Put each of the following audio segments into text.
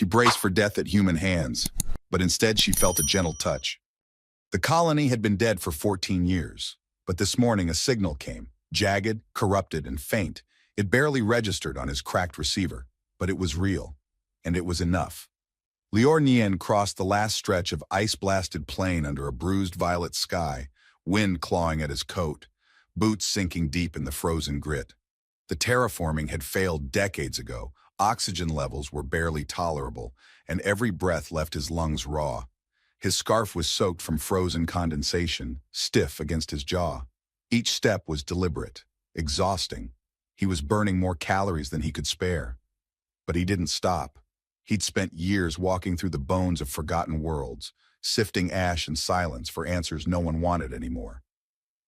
She braced for death at human hands, but instead she felt a gentle touch. The colony had been dead for 14 years, but this morning a signal came, jagged, corrupted, and faint. It barely registered on his cracked receiver, but it was real, and it was enough. Lior Nien crossed the last stretch of ice-blasted plain under a bruised violet sky, wind clawing at his coat, boots sinking deep in the frozen grit. The terraforming had failed decades ago. Oxygen levels were barely tolerable, and every breath left his lungs raw. His scarf was soaked from frozen condensation, stiff against his jaw. Each step was deliberate, exhausting. He was burning more calories than he could spare. But he didn't stop. He'd spent years walking through the bones of forgotten worlds, sifting ash and silence for answers no one wanted anymore.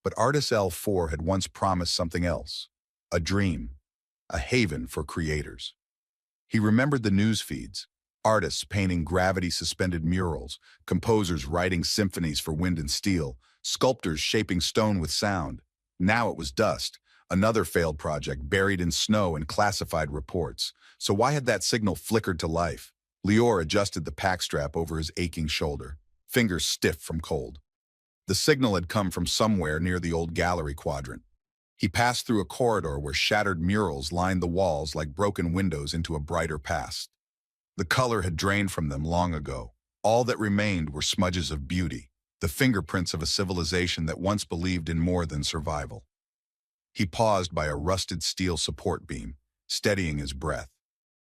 But Artis L4 had once promised something else, a dream, a haven for creators. He remembered the news feeds, artists painting gravity-suspended murals, composers writing symphonies for wind and steel, sculptors shaping stone with sound. Now it was dust, another failed project buried in snow and classified reports. So why had that signal flickered to life? Lior adjusted the pack strap over his aching shoulder, fingers stiff from cold. The signal had come from somewhere near the old gallery quadrant. He passed through a corridor where shattered murals lined the walls like broken windows into a brighter past. The color had drained from them long ago. All that remained were smudges of beauty, the fingerprints of a civilization that once believed in more than survival. He paused by a rusted steel support beam, steadying his breath.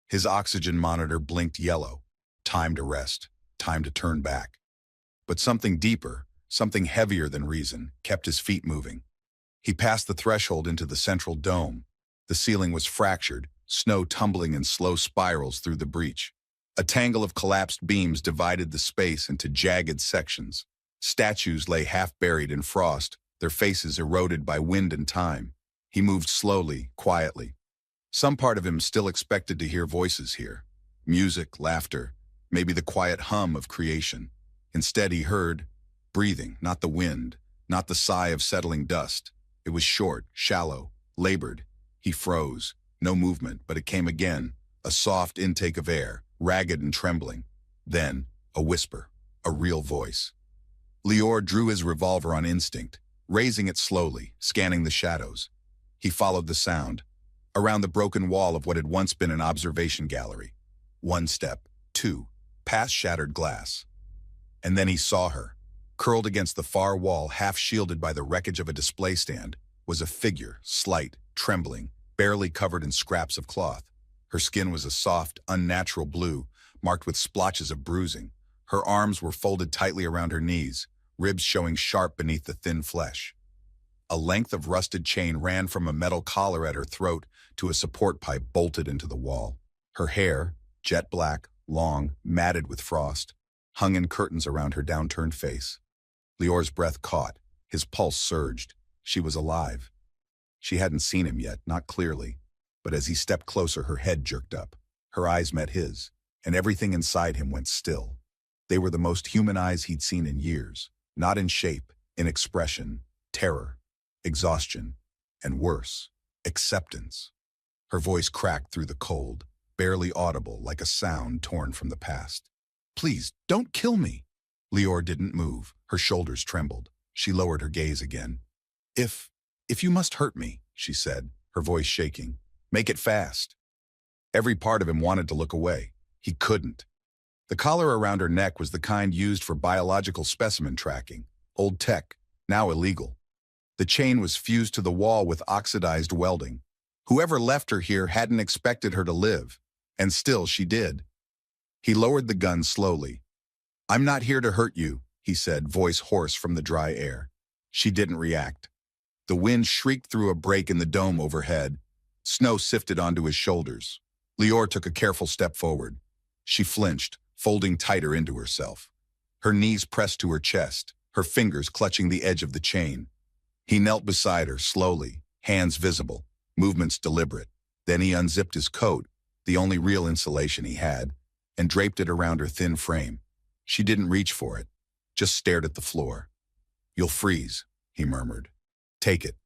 His oxygen monitor blinked yellow. Time to rest, time to turn back. But something deeper, something heavier than reason, kept his feet moving. He passed the threshold into the central dome. The ceiling was fractured, snow tumbling in slow spirals through the breach. A tangle of collapsed beams divided the space into jagged sections. Statues lay half-buried in frost, their faces eroded by wind and time. He moved slowly, quietly. Some part of him still expected to hear voices here. Music, laughter, maybe the quiet hum of creation. Instead he heard breathing, not the wind, not the sigh of settling dust. It was short, shallow, labored. He froze. No movement, but it came again, a soft intake of air, ragged and trembling. Then, a whisper, a real voice. Lior drew his revolver on instinct, raising it slowly, scanning the shadows. He followed the sound, around the broken wall of what had once been an observation gallery. One step, two, past shattered glass. And then he saw her. Curled against the far wall, half shielded by the wreckage of a display stand, was a figure, slight, trembling, barely covered in scraps of cloth. Her skin was a soft, unnatural blue, marked with splotches of bruising. Her arms were folded tightly around her knees, ribs showing sharp beneath the thin flesh. A length of rusted chain ran from a metal collar at her throat to a support pipe bolted into the wall. Her hair, jet black, long, matted with frost, hung in curtains around her downturned face. Lior's breath caught. His pulse surged. She was alive. She hadn't seen him yet, not clearly, but as he stepped closer, her head jerked up. Her eyes met his, and everything inside him went still. They were the most human eyes he'd seen in years, not in shape, in expression, terror, exhaustion, and worse, acceptance. Her voice cracked through the cold, barely audible like a sound torn from the past. "Please, don't kill me." Lior didn't move. Her shoulders trembled. She lowered her gaze again. If you must hurt me," she said, her voice shaking, "make it fast." Every part of him wanted to look away. He couldn't. The collar around her neck was the kind used for biological specimen tracking, old tech, now illegal. The chain was fused to the wall with oxidized welding. Whoever left her here hadn't expected her to live, and still she did. He lowered the gun slowly. "I'm not here to hurt you," he said, voice hoarse from the dry air. She didn't react. The wind shrieked through a break in the dome overhead. Snow sifted onto his shoulders. Lior took a careful step forward. She flinched, folding tighter into herself. Her knees pressed to her chest, her fingers clutching the edge of the chain. He knelt beside her, slowly, hands visible, movements deliberate. Then he unzipped his coat, the only real insulation he had, and draped it around her thin frame. She didn't reach for it, just stared at the floor. "You'll freeze," he murmured. "Take it."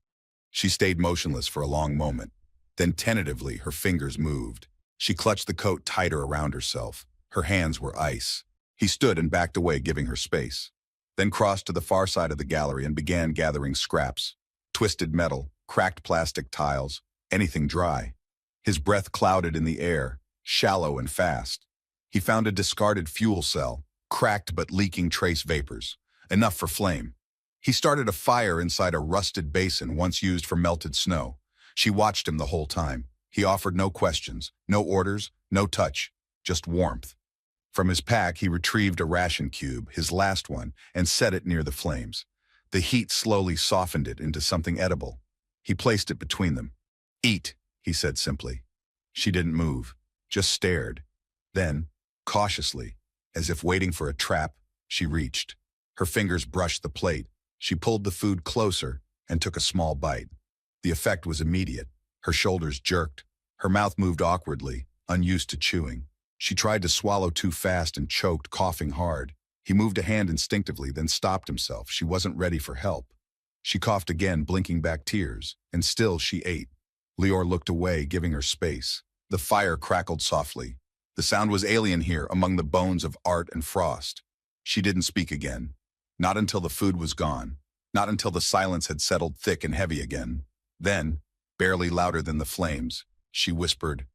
She stayed motionless for a long moment. Then tentatively, her fingers moved. She clutched the coat tighter around herself. Her hands were ice. He stood and backed away, giving her space. Then crossed to the far side of the gallery and began gathering scraps. Twisted metal, cracked plastic tiles, anything dry. His breath clouded in the air, shallow and fast. He found a discarded fuel cell, cracked but leaking trace vapors, enough for flame. He started a fire inside a rusted basin once used for melted snow. She watched him the whole time. He offered no questions, no orders, no touch, just warmth. From his pack, he retrieved a ration cube, his last one, and set it near the flames. The heat slowly softened it into something edible. He placed it between them. "Eat," he said simply. She didn't move, just stared. Then, cautiously, as if waiting for a trap, she reached. Her fingers brushed the plate. She pulled the food closer and took a small bite. The effect was immediate. Her shoulders jerked. Her mouth moved awkwardly, unused to chewing. She tried to swallow too fast and choked, coughing hard. He moved a hand instinctively, then stopped himself. She wasn't ready for help. She coughed again, blinking back tears, and still she ate. Lior looked away, giving her space. The fire crackled softly. The sound was alien here, among the bones of art and frost. She didn't speak again. Not until the food was gone. Not until the silence had settled thick and heavy again. Then, barely louder than the flames, she whispered,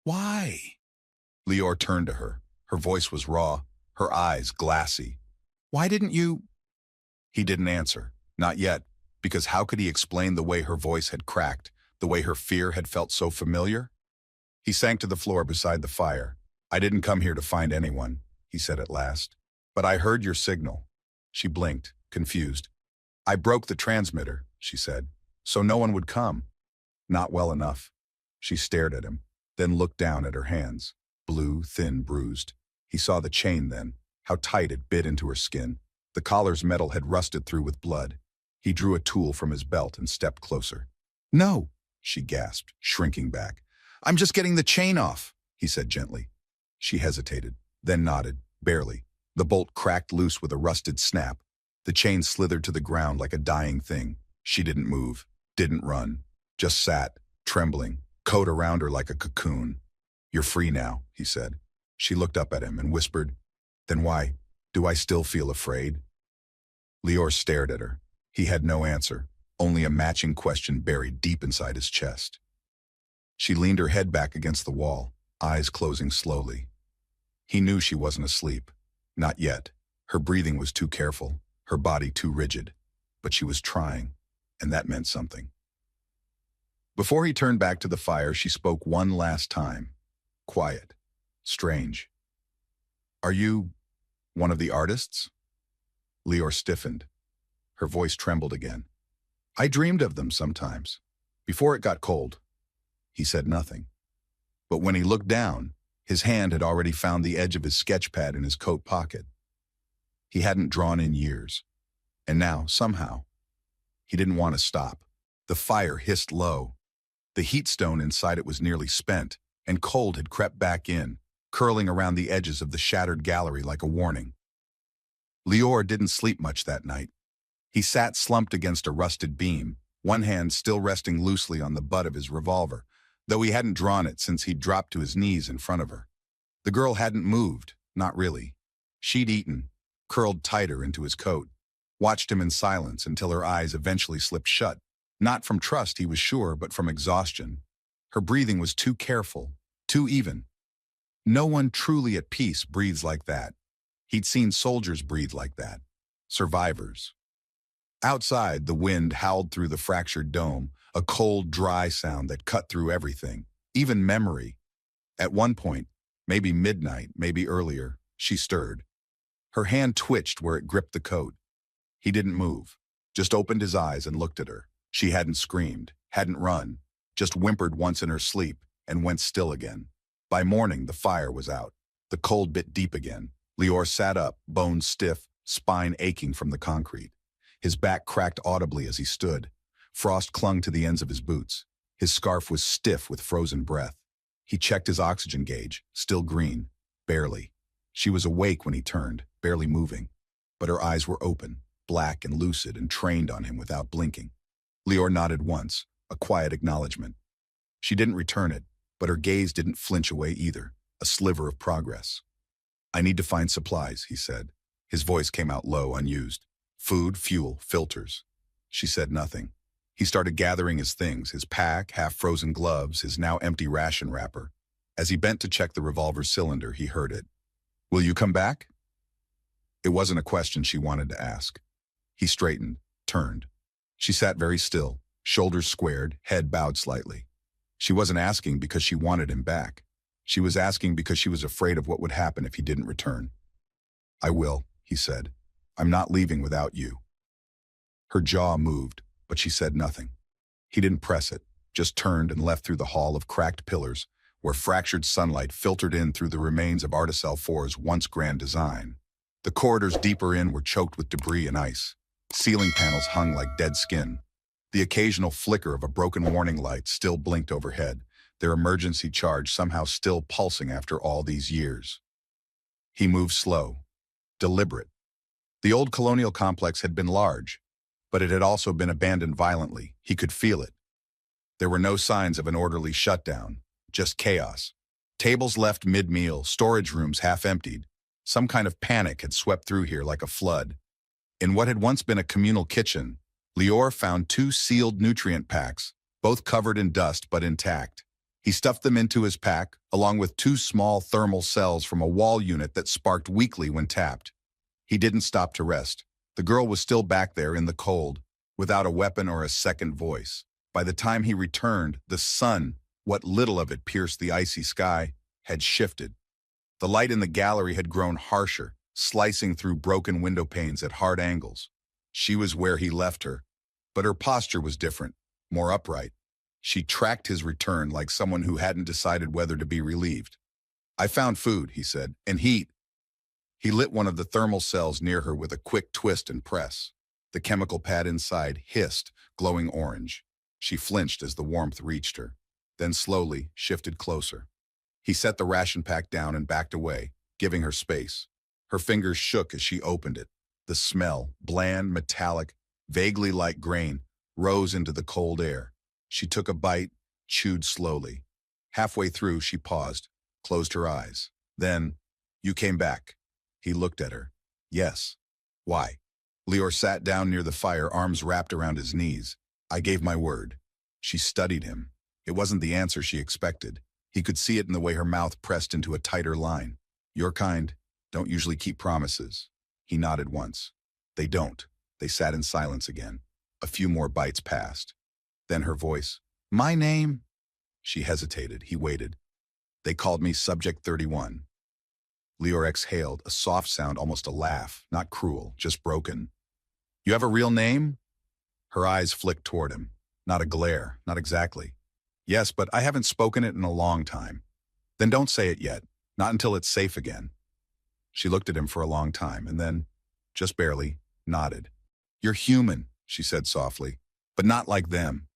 "Why?" Lior turned to her. Her voice was raw, her eyes glassy. "Why didn't you?" He didn't answer. Not yet, because how could he explain the way her voice had cracked, the way her fear had felt so familiar? He sank to the floor beside the fire. "I didn't come here to find anyone," he said at last. "But I heard your signal." She blinked, confused. "I broke the transmitter," she said, "so no one would come." "Not well enough." She stared at him, then looked down at her hands. Blue, thin, bruised. He saw the chain then, how tight it bit into her skin. The collar's metal had rusted through with blood. He drew a tool from his belt and stepped closer. "No," she gasped, shrinking back. "I'm just getting the chain off," he said gently. She hesitated, then nodded, barely. The bolt cracked loose with a rusted snap. The chain slithered to the ground like a dying thing. She didn't move, didn't run, just sat, trembling, coat around her like a cocoon. "You're free now," he said. She looked up at him and whispered, "Then why do I still feel afraid?" Lior stared at her. He had no answer, only a matching question buried deep inside his chest. She leaned her head back against the wall, eyes closing slowly. He knew she wasn't asleep. Not yet. Her breathing was too careful, her body too rigid. But she was trying, and that meant something. Before he turned back to the fire, she spoke one last time. Quiet. Strange. "Are you one of the artists?" Lior stiffened. Her voice trembled again. "I dreamed of them sometimes, before it got cold." He said nothing. But when he looked down, his hand had already found the edge of his sketch pad in his coat pocket. He hadn't drawn in years. And now, somehow, he didn't want to stop. The fire hissed low. The heat stone inside it was nearly spent, and cold had crept back in, curling around the edges of the shattered gallery like a warning. Lior didn't sleep much that night. He sat slumped against a rusted beam, one hand still resting loosely on the butt of his revolver, though he hadn't drawn it since he'd dropped to his knees in front of her. The girl hadn't moved, not really. She'd eaten, curled tighter into his coat, watched him in silence until her eyes eventually slipped shut, not from trust, he was sure, but from exhaustion. Her breathing was too careful, too even. No one truly at peace breathes like that. He'd seen soldiers breathe like that. Survivors. Outside, the wind howled through the fractured dome, a cold, dry sound that cut through everything, even memory. At one point, maybe midnight, maybe earlier, she stirred. Her hand twitched where it gripped the coat. He didn't move, just opened his eyes and looked at her. She hadn't screamed, hadn't run, just whimpered once in her sleep and went still again. By morning, the fire was out. The cold bit deep again. Lior sat up, bones stiff, spine aching from the concrete. His back cracked audibly as he stood. Frost clung to the ends of his boots. His scarf was stiff with frozen breath. He checked his oxygen gauge, still green, barely. She was awake when he turned, barely moving. But her eyes were open, black and lucid and trained on him without blinking. Lior nodded once, a quiet acknowledgement. She didn't return it, but her gaze didn't flinch away either, a sliver of progress. I need to find supplies, he said. His voice came out low, unused. Food, fuel, filters. She said nothing. He started gathering his things, his pack, half-frozen gloves, his now empty ration wrapper. As he bent to check the revolver cylinder, he heard it. Will you come back? It wasn't a question she wanted to ask. He straightened, turned. She sat very still, shoulders squared, head bowed slightly. She wasn't asking because she wanted him back. She was asking because she was afraid of what would happen if he didn't return. I will, he said. I'm not leaving without you. Her jaw moved, but she said nothing. He didn't press it, just turned and left through the hall of cracked pillars, where fractured sunlight filtered in through the remains of Articel 4's once grand design. The corridors deeper in were choked with debris and ice. Ceiling panels hung like dead skin. The occasional flicker of a broken warning light still blinked overhead, their emergency charge somehow still pulsing after all these years. He moved slow, deliberate. The old colonial complex had been large, but it had also been abandoned violently. He could feel it. There were no signs of an orderly shutdown, just chaos. Tables left mid-meal, storage rooms half-emptied. Some kind of panic had swept through here like a flood. In what had once been a communal kitchen, Lior found 2 sealed nutrient packs, both covered in dust but intact. He stuffed them into his pack, along with 2 small thermal cells from a wall unit that sparked weakly when tapped. He didn't stop to rest. The girl was still back there in the cold, without a weapon or a second voice. By the time he returned, the sun, what little of it pierced the icy sky, had shifted. The light in the gallery had grown harsher, slicing through broken window panes at hard angles. She was where he left her, but her posture was different, more upright. She tracked his return like someone who hadn't decided whether to be relieved. I found food, he said, and heat. He lit one of the thermal cells near her with a quick twist and press. The chemical pad inside hissed, glowing orange. She flinched as the warmth reached her, then slowly shifted closer. He set the ration pack down and backed away, giving her space. Her fingers shook as she opened it. The smell, bland, metallic, vaguely like grain, rose into the cold air. She took a bite, chewed slowly. Halfway through, she paused, closed her eyes. Then, you came back. He looked at her. Yes. Why? Lior sat down near the fire, arms wrapped around his knees. I gave my word. She studied him. It wasn't the answer she expected. He could see it in the way her mouth pressed into a tighter line. Your kind don't usually keep promises. He nodded once. They don't. They sat in silence again. A few more bites passed. Then her voice. My name? She hesitated. He waited. They called me Subject 31. Lior exhaled, a soft sound, almost a laugh, not cruel, just broken. You have a real name? Her eyes flicked toward him. Not a glare, not exactly. Yes, but I haven't spoken it in a long time. Then don't say it yet, not until it's safe again. She looked at him for a long time and then, just barely, nodded. You're human, she said softly, but not like them.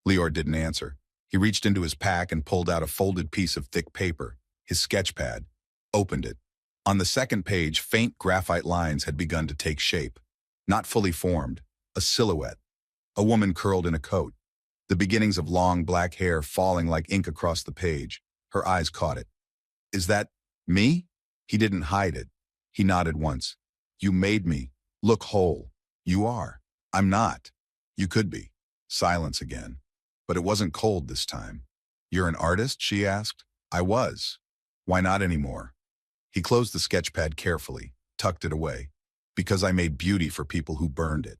Lior didn't answer. He reached into his pack and pulled out a folded piece of thick paper, his sketch pad, opened it. On the second page, faint graphite lines had begun to take shape. Not fully formed, a silhouette. A woman curled in a coat. The beginnings of long black hair falling like ink across the page. Her eyes caught it. Is that me? He didn't hide it. He nodded once. You made me look whole. You are. I'm not. You could be. Silence again. But it wasn't cold this time. You're an artist? She asked. I was. Why not anymore? He closed the sketch pad carefully, tucked it away. Because I made beauty for people who burned it.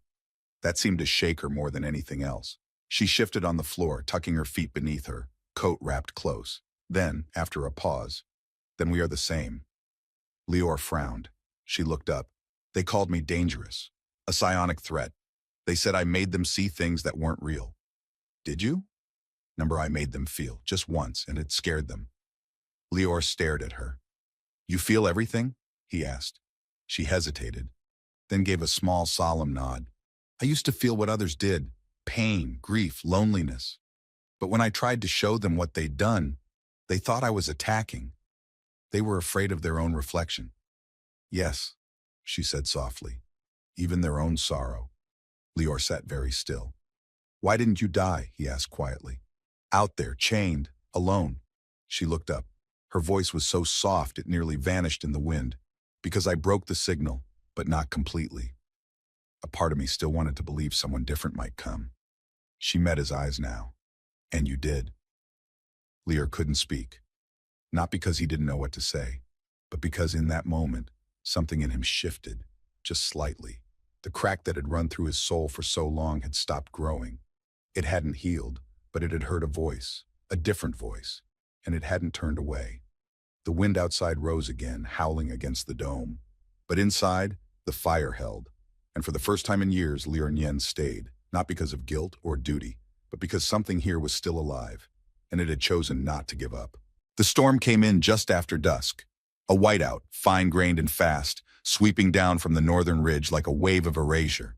That seemed to shake her more than anything else. She shifted on the floor, tucking her feet beneath her, coat wrapped close. Then, after a pause, then we are the same. Lior frowned. She looked up. They called me dangerous. A psionic threat. They said I made them see things that weren't real. Did you? Number I made them feel, just once, and it scared them. Lior stared at her. You feel everything? He asked. She hesitated, then gave a small, solemn nod. I used to feel what others did. Pain, grief, loneliness. But when I tried to show them what they'd done, they thought I was attacking. They were afraid of their own reflection. Yes, she said softly. Even their own sorrow. Lior sat very still. Why didn't you die? He asked quietly. Out there, chained, alone. She looked up. Her voice was so soft it nearly vanished in the wind. Because I broke the signal, but not completely. A part of me still wanted to believe someone different might come. She met his eyes now. And you did. Lear couldn't speak. Not because he didn't know what to say, but because in that moment, something in him shifted, just slightly. The crack that had run through his soul for so long had stopped growing. It hadn't healed, but it had heard a voice, a different voice, and it hadn't turned away. The wind outside rose again, howling against the dome. But inside, the fire held. And for the first time in years, Lear Nyen stayed, not because of guilt or duty, but because something here was still alive, and it had chosen not to give up. The storm came in just after dusk. A whiteout, fine-grained and fast, sweeping down from the northern ridge like a wave of erasure.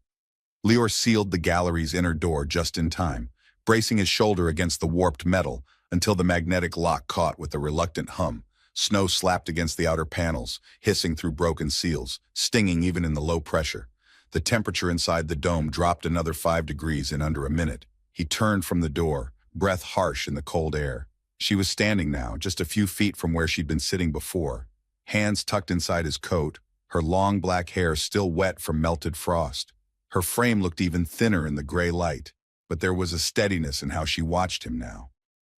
Lear sealed the gallery's inner door just in time, bracing his shoulder against the warped metal until the magnetic lock caught with a reluctant hum. Snow slapped against the outer panels, hissing through broken seals, stinging even in the low pressure. The temperature inside the dome dropped another 5 degrees in under a minute. He turned from the door, breath harsh in the cold air. She was standing now, just a few feet from where she'd been sitting before, hands tucked inside his coat, her long black hair still wet from melted frost. Her frame looked even thinner in the gray light, but there was a steadiness in how she watched him now.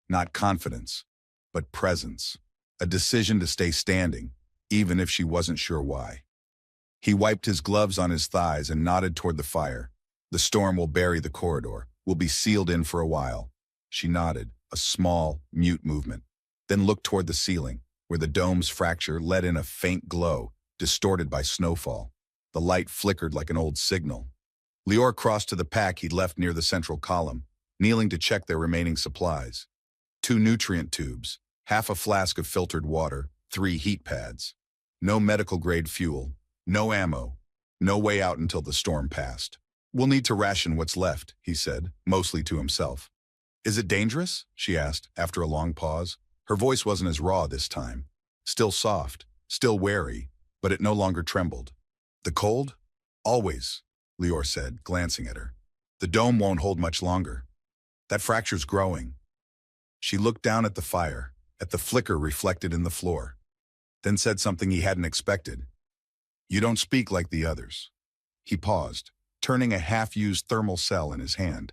Not confidence, but presence. A decision to stay standing, even if she wasn't sure why. He wiped his gloves on his thighs and nodded toward the fire. The storm will bury the corridor. We'll be sealed in for a while. She nodded, a small, mute movement, then looked toward the ceiling, where the dome's fracture let in a faint glow, distorted by snowfall. The light flickered like an old signal. Lear crossed to the pack he'd left near the central column, kneeling to check their remaining supplies. 2 nutrient tubes, half a flask of filtered water, 3 heat pads. No medical-grade fuel, no ammo, no way out until the storm passed. We'll need to ration what's left, he said, mostly to himself. Is it dangerous? She asked, after a long pause. Her voice wasn't as raw this time. Still soft, still wary, but it no longer trembled. The cold? Always, Lear said, glancing at her. The dome won't hold much longer. That fracture's growing. She looked down at the fire, at the flicker reflected in the floor, then said something he hadn't expected. You don't speak like the others. He paused, turning a half-used thermal cell in his hand.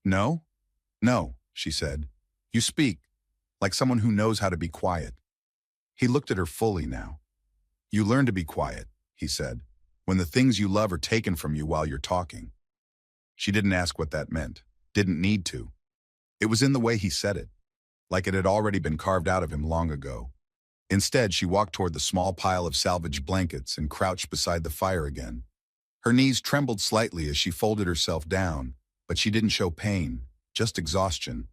No? No, she said. You speak, like someone who knows how to be quiet. He looked at her fully now. You learn to be quiet, he said, when the things you love are taken from you while you're talking. She didn't ask what that meant, didn't need to. It was in the way he said it, like it had already been carved out of him long ago. Instead, she walked toward the small pile of salvaged blankets and crouched beside the fire again. Her knees trembled slightly as she folded herself down, but she didn't show pain, just exhaustion.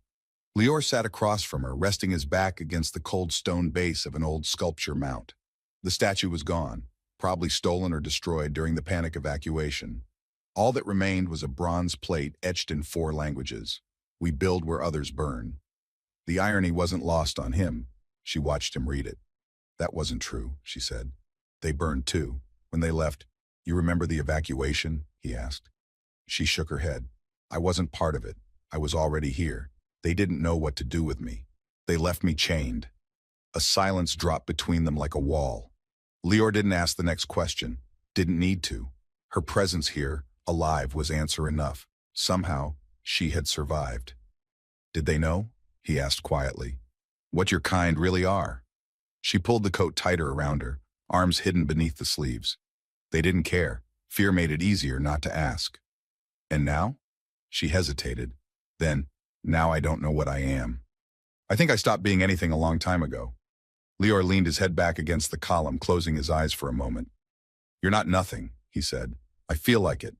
Lear sat across from her, resting his back against the cold stone base of an old sculpture mount. The statue was gone, probably stolen or destroyed during the panic evacuation. All that remained was a bronze plate etched in 4 languages. We build where others burn. The irony wasn't lost on him. She watched him read it. That wasn't true, she said. They burned too. When they left, you remember the evacuation? He asked. She shook her head. I wasn't part of it. I was already here. They didn't know what to do with me. They left me chained. A silence dropped between them like a wall. Lear didn't ask the next question. Didn't need to. Her presence here, alive, was answer enough. Somehow, she had survived. Did they know? He asked quietly. What your kind really are? She pulled the coat tighter around her, arms hidden beneath the sleeves. They didn't care. Fear made it easier not to ask. And now? She hesitated. Then, now I don't know what I am. I think I stopped being anything a long time ago. Lear leaned his head back against the column, closing his eyes for a moment. You're not nothing, he said. I feel like it.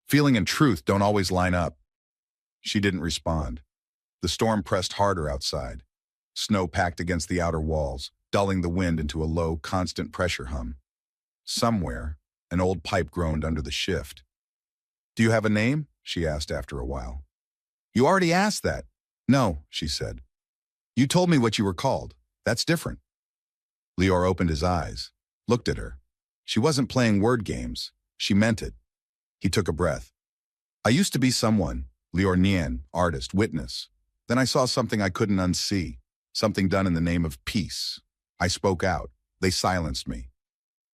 Feeling and truth don't always line up. She didn't respond. The storm pressed harder outside. Snow packed against the outer walls, dulling the wind into a low, constant pressure hum. Somewhere, an old pipe groaned under the shift. Do you have a name? She asked after a while. You already asked that. No, she said. You told me what you were called. That's different. Lear opened his eyes, looked at her. She wasn't playing word games. She meant it. He took a breath. I used to be someone, Lear Nyen, artist, witness. Then I saw something I couldn't unsee, something done in the name of peace. I spoke out. They silenced me.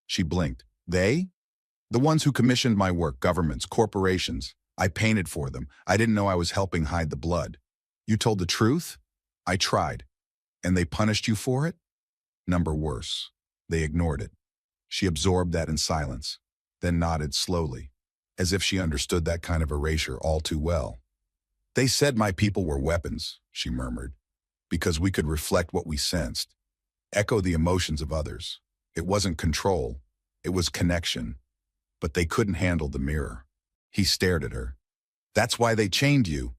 She blinked. They? The ones who commissioned my work, governments, corporations. I painted for them. I didn't know I was helping hide the blood. You told the truth? I tried. And they punished you for it? Number worse. They ignored it. She absorbed that in silence, then nodded slowly, as if she understood that kind of erasure all too well. They said my people were weapons, she murmured, because we could reflect what we sensed, echo the emotions of others. It wasn't control, it was connection. But they couldn't handle the mirror. He stared at her. That's why they chained you.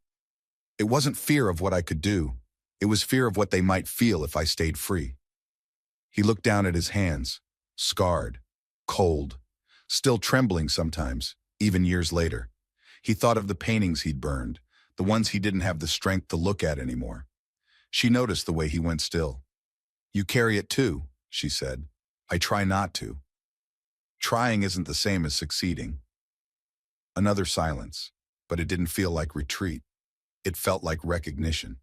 It wasn't fear of what I could do. It was fear of what they might feel if I stayed free. He looked down at his hands, scarred, cold, still trembling sometimes, even years later. He thought of the paintings he'd burned, the ones he didn't have the strength to look at anymore. She noticed the way he went still. You carry it too, she said. I try not to. Trying isn't the same as succeeding. Another silence, but it didn't feel like retreat. It felt like recognition.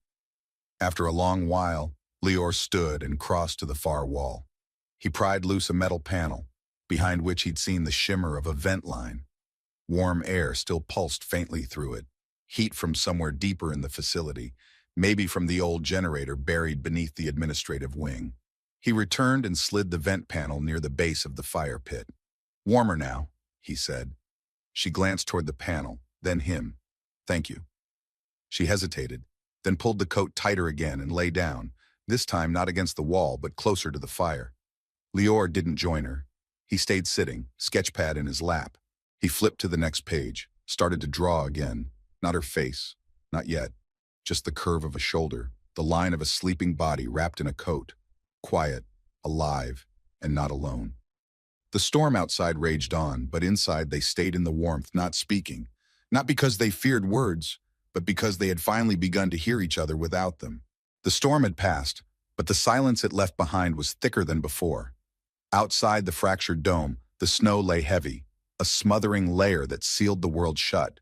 After a long while, Lior stood and crossed to the far wall. He pried loose a metal panel, behind which he'd seen the shimmer of a vent line. Warm air still pulsed faintly through it, heat from somewhere deeper in the facility, maybe from the old generator buried beneath the administrative wing. He returned and slid the vent panel near the base of the fire pit. Warmer now, he said. She glanced toward the panel, then him. Thank you. She hesitated, then pulled the coat tighter again and lay down, this time not against the wall but closer to the fire. Lior didn't join her. He stayed sitting, sketchpad in his lap. He flipped to the next page, started to draw again. Not her face, not yet. Just the curve of a shoulder, the line of a sleeping body wrapped in a coat. Quiet, alive, and not alone. The storm outside raged on, but inside they stayed in the warmth, not speaking. Not because they feared words, but because they had finally begun to hear each other without them. The storm had passed, but the silence it left behind was thicker than before. Outside the fractured dome, the snow lay heavy, a smothering layer that sealed the world shut.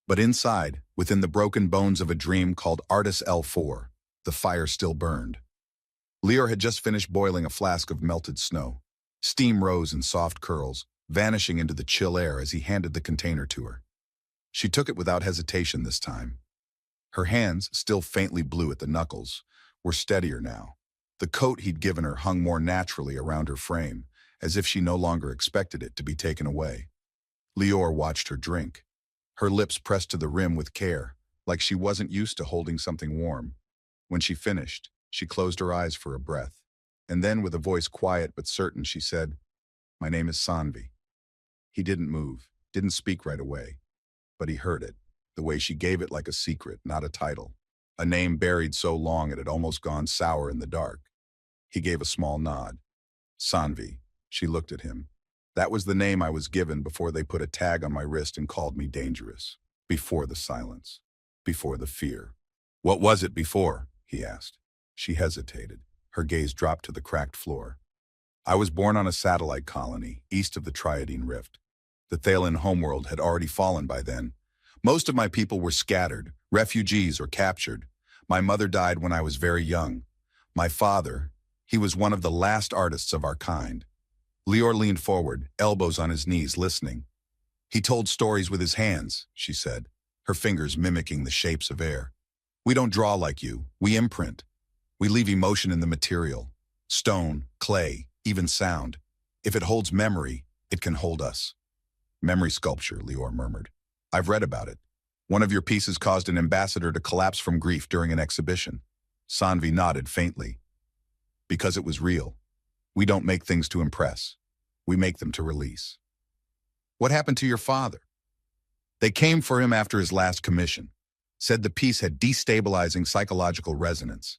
But inside, within the broken bones of a dream called Artis L4, the fire still burned. Lior had just finished boiling a flask of melted snow. Steam rose in soft curls, vanishing into the chill air as he handed the container to her. She took it without hesitation this time. Her hands, still faintly blue at the knuckles, were steadier now. The coat he'd given her hung more naturally around her frame, as if she no longer expected it to be taken away. Lior watched her drink. Her lips pressed to the rim with care, like she wasn't used to holding something warm. When she finished, she closed her eyes for a breath. And then, with a voice quiet but certain, she said, My name is Sanvi. He didn't move, didn't speak right away. But he heard it, the way she gave it like a secret, not a title. A name buried so long it had almost gone sour in the dark. He gave a small nod. Sanvi. She looked at him. That was the name I was given before they put a tag on my wrist and called me dangerous. Before the silence. Before the fear. What was it before? He asked. She hesitated. Her gaze dropped to the cracked floor. I was born on a satellite colony, east of the Triadine Rift. The Thalian homeworld had already fallen by then. Most of my people were scattered, refugees or captured. My mother died when I was very young. My father, he was one of the last artists of our kind. Lior leaned forward, elbows on his knees, listening. He told stories with his hands, she said, her fingers mimicking the shapes of air. We don't draw like you, we imprint. We leave emotion in the material. Stone, clay, even sound. If it holds memory, it can hold us. Memory sculpture, Lior murmured. I've read about it. One of your pieces caused an ambassador to collapse from grief during an exhibition. Sanvi nodded faintly. Because it was real. We don't make things to impress. We make them to release. What happened to your father? They came for him after his last commission. Said the piece had destabilizing psychological resonance.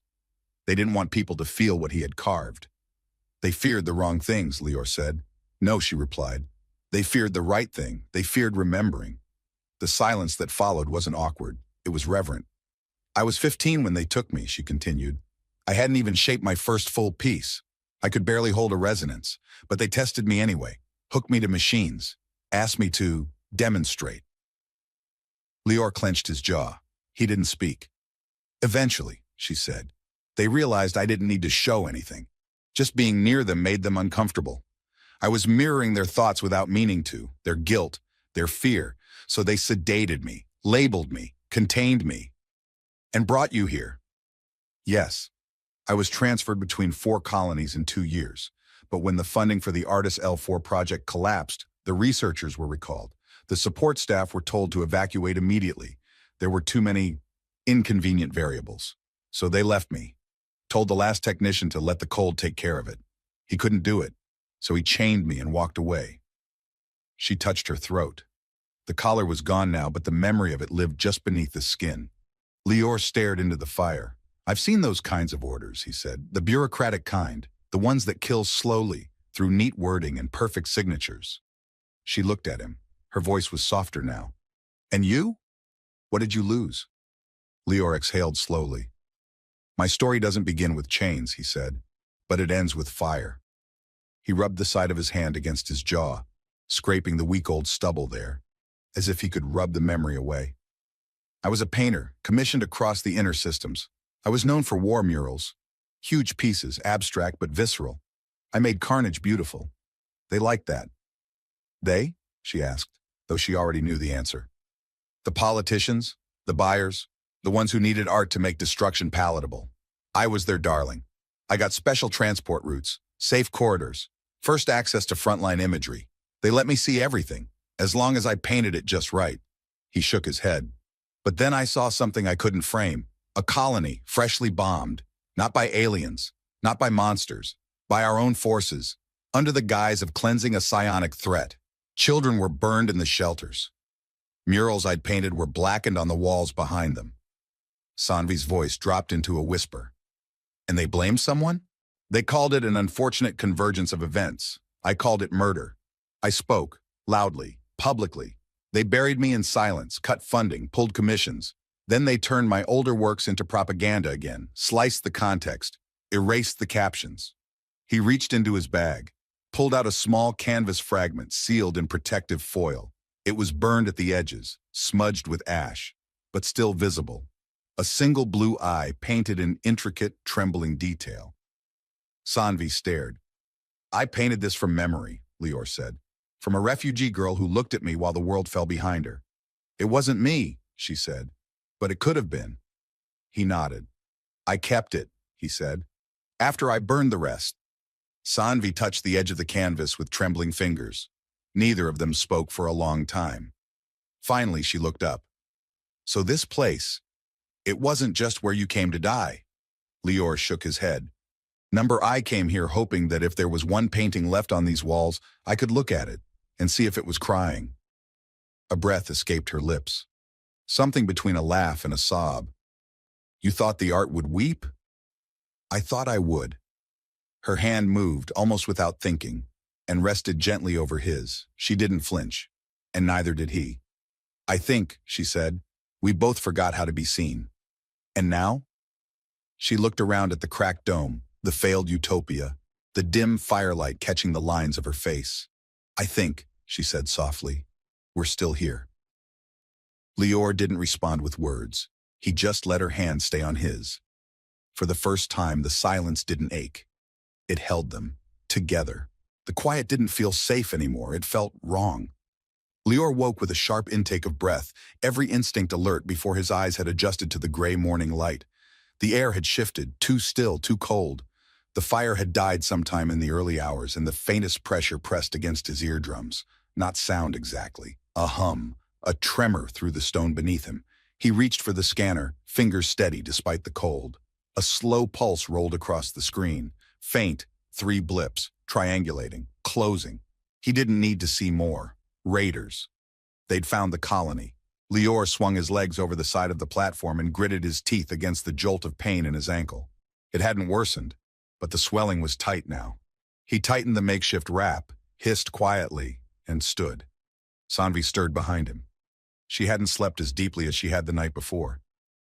They didn't want people to feel what he had carved. They feared the wrong things, Lior said. No, she replied. They feared the right thing. They feared remembering. The silence that followed wasn't awkward. It was reverent. I was 15 when they took me, she continued. I hadn't even shaped my first full piece. I could barely hold a resonance, but they tested me anyway, hooked me to machines, asked me to demonstrate. Lior clenched his jaw. He didn't speak. Eventually, she said, they realized I didn't need to show anything. Just being near them made them uncomfortable. I was mirroring their thoughts without meaning to, their guilt, their fear. So they sedated me, labeled me, contained me, and brought you here. Yes, I was transferred between 4 colonies in 2 years. But when the funding for the Artis L4 project collapsed, the researchers were recalled. The support staff were told to evacuate immediately. There were too many inconvenient variables. So they left me, told the last technician to let the cold take care of it. He couldn't do it, so he chained me and walked away. She touched her throat. The collar was gone now, but the memory of it lived just beneath the skin. Lior stared into the fire. I've seen those kinds of orders, he said, the bureaucratic kind, the ones that kill slowly, through neat wording and perfect signatures. She looked at him. Her voice was softer now. And you? What did you lose? Lior exhaled slowly. My story doesn't begin with chains, he said, but it ends with fire. He rubbed the side of his hand against his jaw, scraping the week-old stubble there, as if he could rub the memory away. I was a painter, commissioned across the inner systems. I was known for war murals, huge pieces, abstract but visceral. I made carnage beautiful. They liked that. They? She asked, though she already knew the answer. The politicians, the buyers, the ones who needed art to make destruction palatable. I was their darling. I got special transport routes, safe corridors, first access to frontline imagery. They let me see everything, as long as I painted it just right. He shook his head. But then I saw something I couldn't frame. A colony, freshly bombed, not by aliens, not by monsters, by our own forces, under the guise of cleansing a psionic threat. Children were burned in the shelters. Murals I'd painted were blackened on the walls behind them. Sanvi's voice dropped into a whisper. And they blamed someone? They called it an unfortunate convergence of events. I called it murder. I spoke, loudly, publicly. They buried me in silence, cut funding, pulled commissions. Then they turned my older works into propaganda again, sliced the context, erased the captions. He reached into his bag, pulled out a small canvas fragment sealed in protective foil. It was burned at the edges, smudged with ash, but still visible. A single blue eye painted in intricate, trembling detail. Sanvi stared. I painted this from memory, Lior said, from a refugee girl who looked at me while the world fell behind her. It wasn't me, she said. But it could have been. He nodded. I kept it, he said, after I burned the rest. Sanvi touched the edge of the canvas with trembling fingers. Neither of them spoke for a long time. Finally, she looked up. So this place, it wasn't just where you came to die. Lior shook his head. Number I came here hoping that if there was one painting left on these walls, I could look at it and see if it was crying. A breath escaped her lips. Something between a laugh and a sob. You thought the art would weep? I thought I would. Her hand moved, almost without thinking, and rested gently over his. She didn't flinch, and neither did he. I think, she said, we both forgot how to be seen. And now? She looked around at the cracked dome, the failed utopia, the dim firelight catching the lines of her face. I think, she said softly, we're still here. Lior didn't respond with words. He just let her hand stay on his. For the first time, the silence didn't ache. It held them, together. The quiet didn't feel safe anymore. It felt wrong. Lior woke with a sharp intake of breath, every instinct alert before his eyes had adjusted to the gray morning light. The air had shifted, too still, too cold. The fire had died sometime in the early hours, and the faintest pressure pressed against his eardrums. Not sound exactly. A hum. A tremor through the stone beneath him. He reached for the scanner, fingers steady despite the cold. A slow pulse rolled across the screen. Faint, 3 blips, triangulating, closing. He didn't need to see more. Raiders. They'd found the colony. Lior swung his legs over the side of the platform and gritted his teeth against the jolt of pain in his ankle. It hadn't worsened, but the swelling was tight now. He tightened the makeshift wrap, hissed quietly, and stood. Sanvi stirred behind him. She hadn't slept as deeply as she had the night before.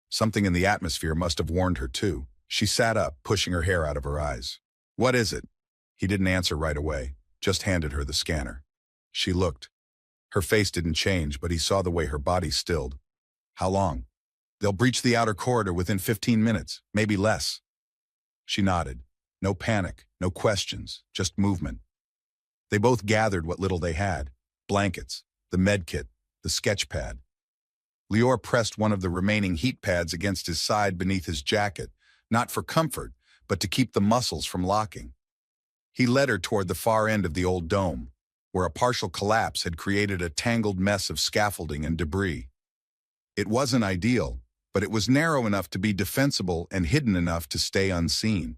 Something in the atmosphere must have warned her too. She sat up, pushing her hair out of her eyes. What is it? He didn't answer right away, just handed her the scanner. She looked. Her face didn't change, but he saw the way her body stilled. How long? They'll breach the outer corridor within 15 minutes, maybe less. She nodded. No panic, no questions, just movement. They both gathered what little they had: blankets, the med kit, the sketch pad. Lior pressed one of the remaining heat pads against his side beneath his jacket, not for comfort, but to keep the muscles from locking. He led her toward the far end of the old dome, where a partial collapse had created a tangled mess of scaffolding and debris. It wasn't ideal, but it was narrow enough to be defensible and hidden enough to stay unseen.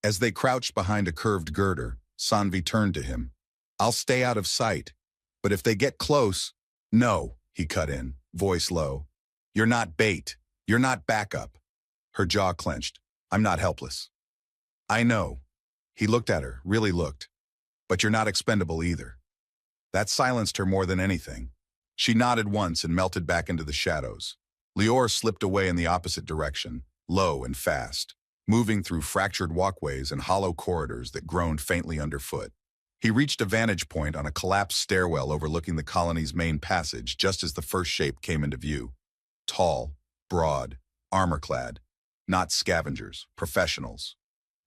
As they crouched behind a curved girder, Sanvi turned to him. "I'll stay out of sight, but if they get close—" "No," he cut in, voice low. "You're not bait. You're not backup." Her jaw clenched. "I'm not helpless." "I know." He looked at her, really looked. "But you're not expendable either." That silenced her more than anything. She nodded once and melted back into the shadows. Lior slipped away in the opposite direction, low and fast, moving through fractured walkways and hollow corridors that groaned faintly underfoot. He reached a vantage point on a collapsed stairwell overlooking the colony's main passage just as the first shape came into view. Tall, broad, armor-clad. Not scavengers, professionals.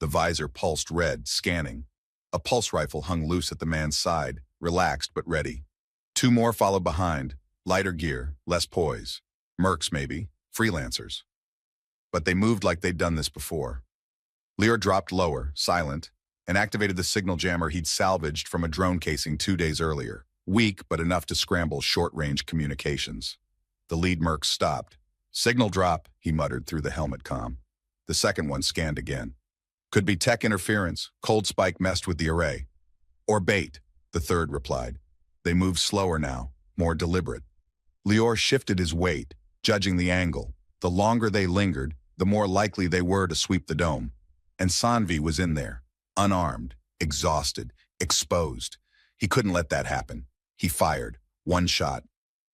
The visor pulsed red, scanning. A pulse rifle hung loose at the man's side, relaxed but ready. Two more followed behind, lighter gear, less poise. Mercs, maybe, freelancers. But they moved like they'd done this before. Lior dropped lower, silent, and activated the signal jammer he'd salvaged from a drone casing 2 days earlier, weak but enough to scramble short-range communications. The lead merc stopped. "Signal drop," he muttered through the helmet comm. The second one scanned again. "Could be tech interference, cold spike messed with the array." "Or bait," the third replied. They moved slower now, more deliberate. Lior shifted his weight, judging the angle. The longer they lingered, the more likely they were to sweep the dome. And Sanvi was in there, unarmed, exhausted, exposed. He couldn't let that happen. He fired. One shot.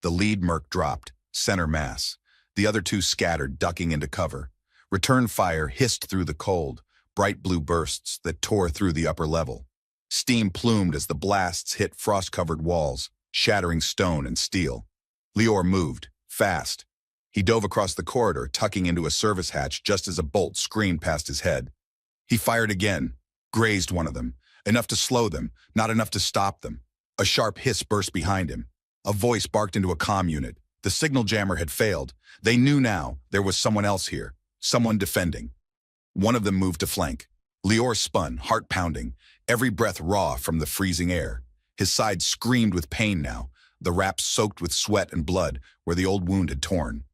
The lead merc dropped, center mass. The other two scattered, ducking into cover. Return fire hissed through the cold, bright blue bursts that tore through the upper level. Steam plumed as the blasts hit frost-covered walls, shattering stone and steel. Lior moved, fast. He dove across the corridor, tucking into a service hatch just as a bolt screamed past his head. He fired again, grazed one of them, enough to slow them, not enough to stop them. A sharp hiss burst behind him. A voice barked into a comm unit. The signal jammer had failed. They knew now there was someone else here, someone defending. One of them moved to flank. Lior spun, heart pounding, every breath raw from the freezing air. His side screamed with pain now, the wraps soaked with sweat and blood where the old wound had torn.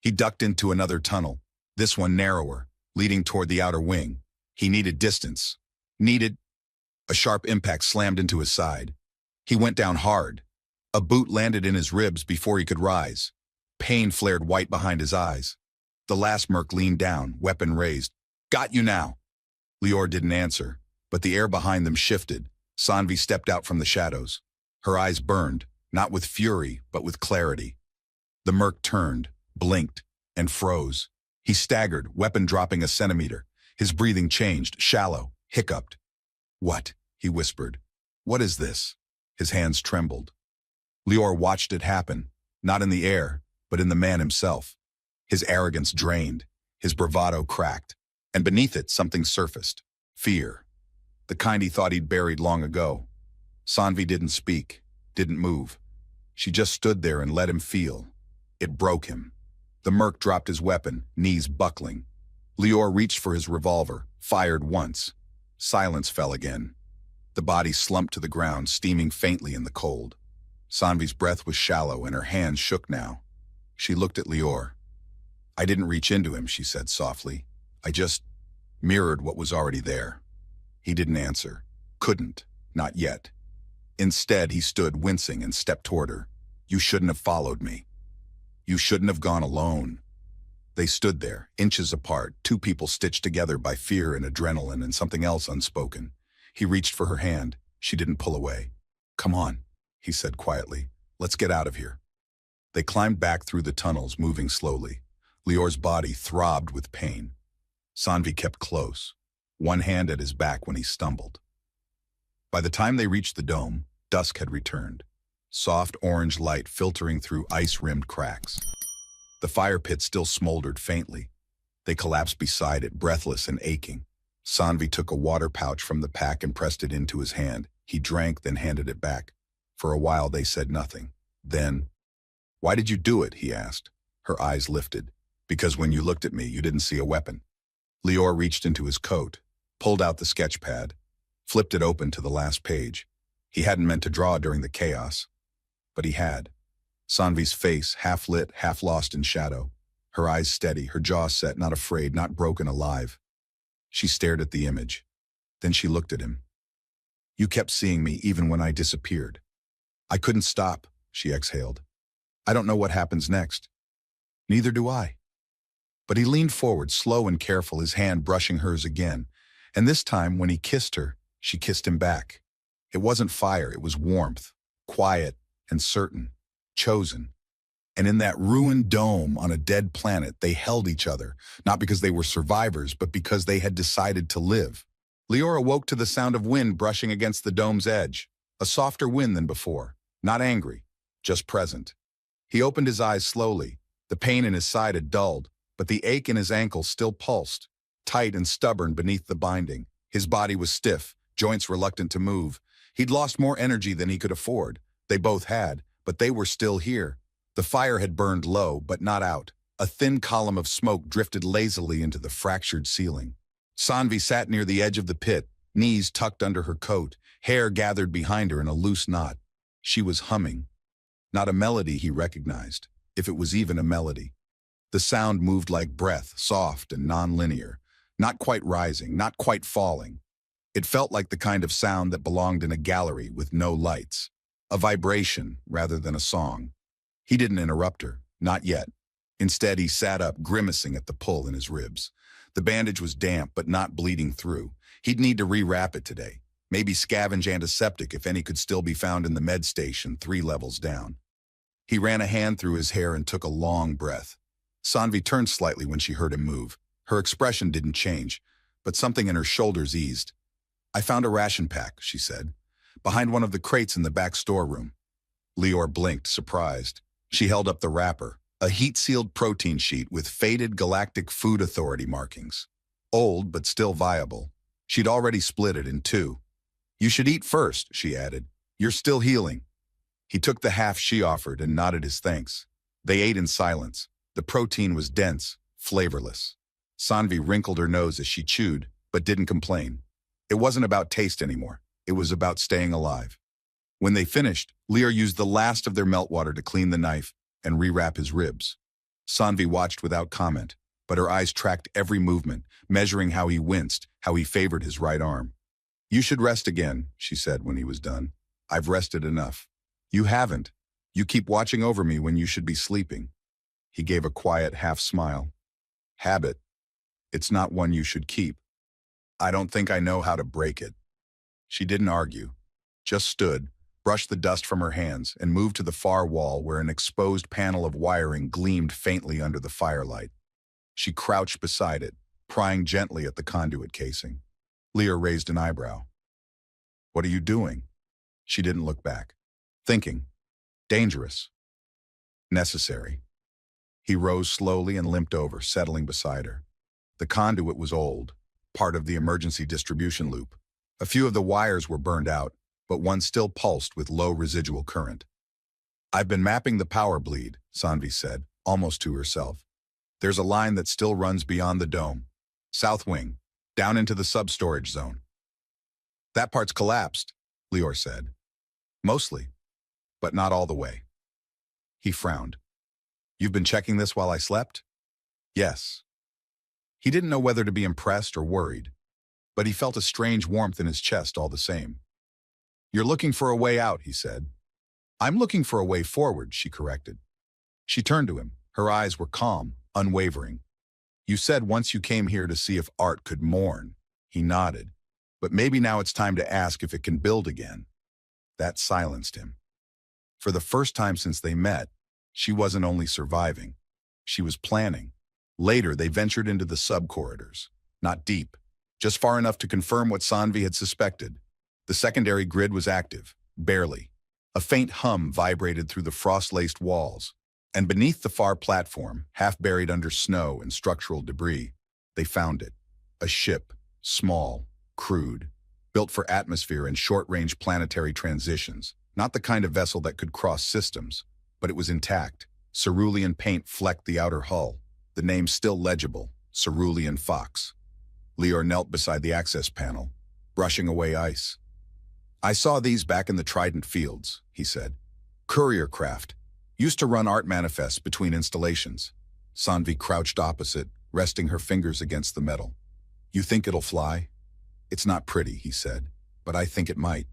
He ducked into another tunnel, this one narrower, leading toward the outer wing. He needed distance. A sharp impact slammed into his side. He went down hard. A boot landed in his ribs before he could rise. Pain flared white behind his eyes. The last merc leaned down, weapon raised. "Got you now." Lior didn't answer, but the air behind them shifted. Sanvi stepped out from the shadows. Her eyes burned, not with fury, but with clarity. The merc turned, blinked, and froze. He staggered, weapon dropping a centimeter. His breathing changed, shallow, hiccuped. "What?" he whispered. "What is this?" His hands trembled. Lior watched it happen, not in the air, but in the man himself. His arrogance drained, his bravado cracked, and beneath it something surfaced. Fear. The kind he thought he'd buried long ago. Sanvi didn't speak, didn't move. She just stood there and let him feel. It broke him. The merc dropped his weapon, knees buckling. Lior reached for his revolver, fired once. Silence fell again. The body slumped to the ground, steaming faintly in the cold. Sanvi's breath was shallow and her hands shook now. She looked at Lior. "I didn't reach into him," she said softly. "I just mirrored what was already there." He didn't answer. Couldn't. Not yet. Instead, he stood wincing and stepped toward her. "You shouldn't have followed me. You shouldn't have gone alone." They stood there, inches apart, two people stitched together by fear and adrenaline and something else unspoken. He reached for her hand. She didn't pull away. "Come on," he said quietly. "Let's get out of here." They climbed back through the tunnels, moving slowly. Lior's body throbbed with pain. Sanvi kept close, one hand at his back when he stumbled. By the time they reached the dome, dusk had returned, soft orange light filtering through ice-rimmed cracks. The fire pit still smoldered faintly. They collapsed beside it, breathless and aching. Sanvi took a water pouch from the pack and pressed it into his hand. He drank, then handed it back. For a while they said nothing. Then, "Why did you do it?" he asked. Her eyes lifted. "Because when you looked at me, you didn't see a weapon." Lior reached into his coat, pulled out the sketch pad, flipped it open to the last page. He hadn't meant to draw during the chaos, but he had. Sanvi's face, half lit, half lost in shadow. Her eyes steady, her jaw set, not afraid, not broken, alive. She stared at the image. Then she looked at him. "You kept seeing me even when I disappeared." "I couldn't stop," she exhaled. "I don't know what happens next." "Neither do I." But he leaned forward, slow and careful, his hand brushing hers again. And this time, when he kissed her, she kissed him back. It wasn't fire, it was warmth, quiet and certain, chosen. And in that ruined dome on a dead planet, they held each other, not because they were survivors, but because they had decided to live. Lior awoke to the sound of wind brushing against the dome's edge, a softer wind than before, not angry, just present. He opened his eyes slowly. The pain in his side had dulled, but the ache in his ankle still pulsed, tight and stubborn beneath the binding. His body was stiff, joints reluctant to move. He'd lost more energy than he could afford. They both had, but they were still here. The fire had burned low, but not out. A thin column of smoke drifted lazily into the fractured ceiling. Sanvi sat near the edge of the pit, knees tucked under her coat, hair gathered behind her in a loose knot. She was humming. Not a melody he recognized, if it was even a melody. The sound moved like breath, soft and non-linear, not quite rising, not quite falling. It felt like the kind of sound that belonged in a gallery with no lights, a vibration rather than a song. He didn't interrupt her, not yet. Instead, he sat up, grimacing at the pull in his ribs. The bandage was damp, but not bleeding through. He'd need to rewrap it today. Maybe scavenge antiseptic if any could still be found in the med station 3 levels down. He ran a hand through his hair and took a long breath. Sanvi turned slightly when she heard him move. Her expression didn't change, but something in her shoulders eased. "I found a ration pack," she said, "behind one of the crates in the back storeroom." Lior blinked, surprised. She held up the wrapper, a heat-sealed protein sheet with faded Galactic Food Authority markings. Old, but still viable. She'd already split it in 2. "You should eat first," she added. "You're still healing." He took the half she offered and nodded his thanks. They ate in silence. The protein was dense, flavorless. Sanvi wrinkled her nose as she chewed, but didn't complain. It wasn't about taste anymore. It was about staying alive. When they finished, Lior used the last of their meltwater to clean the knife and rewrap his ribs. Sanvi watched without comment, but her eyes tracked every movement, measuring how he winced, how he favored his right arm. "You should rest again," she said when he was done. "I've rested enough." "You haven't. You keep watching over me when you should be sleeping." He gave a quiet half smile. "Habit. It's not one you should keep. I don't think I know how to break it." She didn't argue, just stood, brushed the dust from her hands, and moved to the far wall where an exposed panel of wiring gleamed faintly under the firelight. She crouched beside it, prying gently at the conduit casing. Lior raised an eyebrow. "What are you doing?" She didn't look back. "Thinking. Dangerous. Necessary." He rose slowly and limped over, settling beside her. The conduit was old, part of the emergency distribution loop. A few of the wires were burned out, but one still pulsed with low residual current. "I've been mapping the power bleed," Sanvi said, almost to herself. "There's a line that still runs beyond the dome. South wing, down into the sub-storage zone." "That part's collapsed," Lior said. "Mostly, but not all the way." He frowned. "You've been checking this while I slept?" "Yes." He didn't know whether to be impressed or worried, but he felt a strange warmth in his chest all the same. "You're looking for a way out," he said. "I'm looking for a way forward," she corrected. She turned to him. Her eyes were calm, unwavering. "You said once you came here to see if art could mourn." He nodded. "But maybe now it's time to ask if it can build again." That silenced him. For the first time since they met, she wasn't only surviving, she was planning. Later, they ventured into the sub-corridors. Not deep, just far enough to confirm what Sanvi had suspected. The secondary grid was active, barely. A faint hum vibrated through the frost-laced walls. And beneath the far platform, half buried under snow and structural debris, they found it. A ship, small, crude, built for atmosphere and short-range planetary transitions. Not the kind of vessel that could cross systems, but it was intact. Cerulean paint flecked the outer hull, the name still legible, Cerulean Fox. Lior knelt beside the access panel, brushing away ice. "I saw these back in the Trident fields," he said. "Courier craft. Used to run art manifests between installations." Sanvi crouched opposite, resting her fingers against the metal. "You think it'll fly?" "It's not pretty," he said, "but I think it might."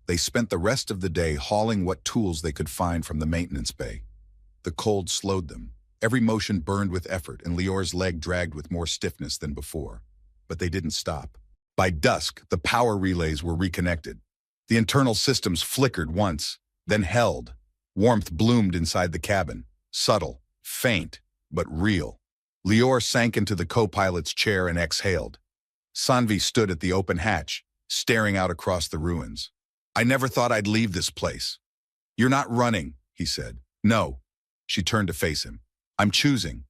They spent the rest of the day hauling what tools they could find from the maintenance bay. The cold slowed them. Every motion burned with effort, and Lior's leg dragged with more stiffness than before. But they didn't stop. By dusk, the power relays were reconnected. The internal systems flickered once, then held. Warmth bloomed inside the cabin, subtle, faint, but real. Lior sank into the co-pilot's chair and exhaled. Sanvi stood at the open hatch, staring out across the ruins. "I never thought I'd leave this place." "You're not running," he said. "No." She turned to face him. "I'm choosing."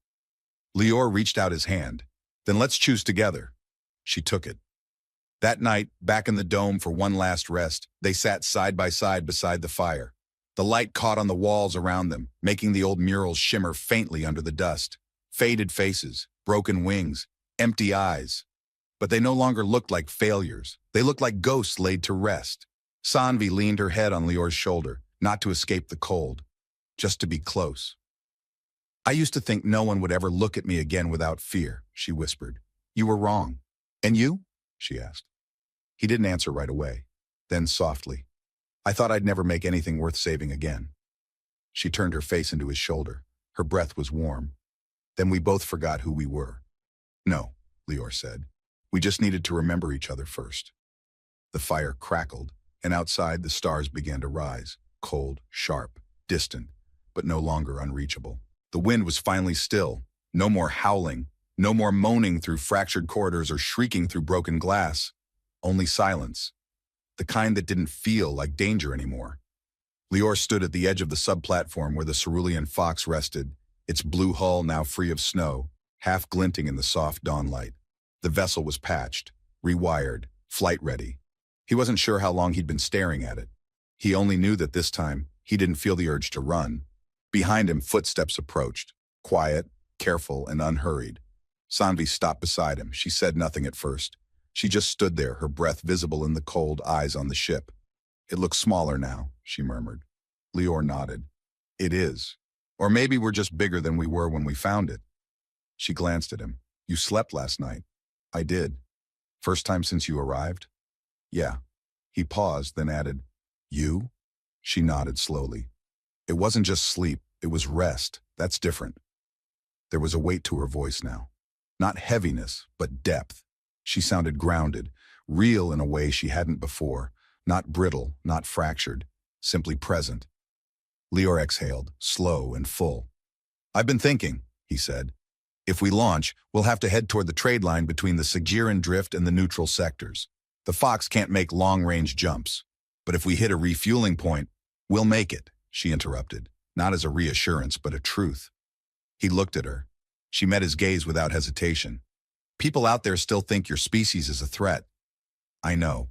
Lior reached out his hand. "Then let's choose together." She took it. That night, back in the dome for one last rest, they sat side by side beside the fire. The light caught on the walls around them, making the old murals shimmer faintly under the dust. Faded faces, broken wings, empty eyes. But they no longer looked like failures. They looked like ghosts laid to rest. Sanvi leaned her head on Lior's shoulder, not to escape the cold, just to be close. "I used to think no one would ever look at me again without fear," she whispered. "You were wrong." "And you?" she asked. He didn't answer right away. Then softly, "I thought I'd never make anything worth saving again." She turned her face into his shoulder. Her breath was warm. "Then we both forgot who we were." "No," Lior said. "We just needed to remember each other first." The fire crackled, and outside the stars began to rise, cold, sharp, distant, but no longer unreachable. The wind was finally still. No more howling, no more moaning through fractured corridors or shrieking through broken glass. Only silence. The kind that didn't feel like danger anymore. Lior stood at the edge of the sub-platform where the Cerulean Fox rested, its blue hull now free of snow, half glinting in the soft dawn light. The vessel was patched, rewired, flight-ready. He wasn't sure how long he'd been staring at it. He only knew that this time, he didn't feel the urge to run. Behind him, footsteps approached, quiet, careful, and unhurried. Sanvi stopped beside him. She said nothing at first. She just stood there, her breath visible in the cold, eyes on the ship. "It looks smaller now," she murmured. Lior nodded. "It is. Or maybe we're just bigger than we were when we found it." She glanced at him. "You slept last night." "I did." "First time since you arrived?" "Yeah." He paused, then added, "You?" She nodded slowly. "It wasn't just sleep, it was rest. That's different." There was a weight to her voice now. Not heaviness, but depth. She sounded grounded, real in a way she hadn't before, not brittle, not fractured, simply present. Lior exhaled, slow and full. "I've been thinking," he said. "If we launch, we'll have to head toward the trade line between the Sigiran Drift and the neutral sectors. The Fox can't make long-range jumps. But if we hit a refueling point, we'll make it," she interrupted, not as a reassurance, but a truth. He looked at her. She met his gaze without hesitation. "People out there still think your species is a threat." "I know.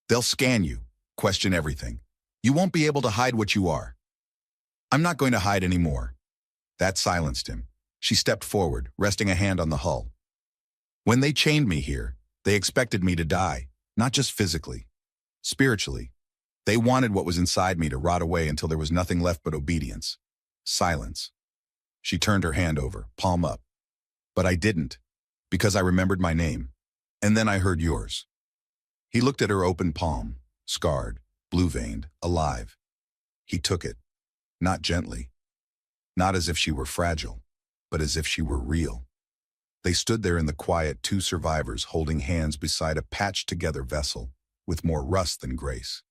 They'll scan you, question everything. You won't be able to hide what you are." "I'm not going to hide anymore." That silenced him. She stepped forward, resting a hand on the hull. "When they chained me here, they expected me to die, not just physically, spiritually. They wanted what was inside me to rot away until there was nothing left but obedience. Silence." She turned her hand over, palm up. "But I didn't, because I remembered my name. And then I heard yours." He looked at her open palm, scarred, blue-veined, alive. He took it, not gently, not as if she were fragile, but as if she were real. They stood there in the quiet, two survivors holding hands beside a patched-together vessel, with more rust than grace.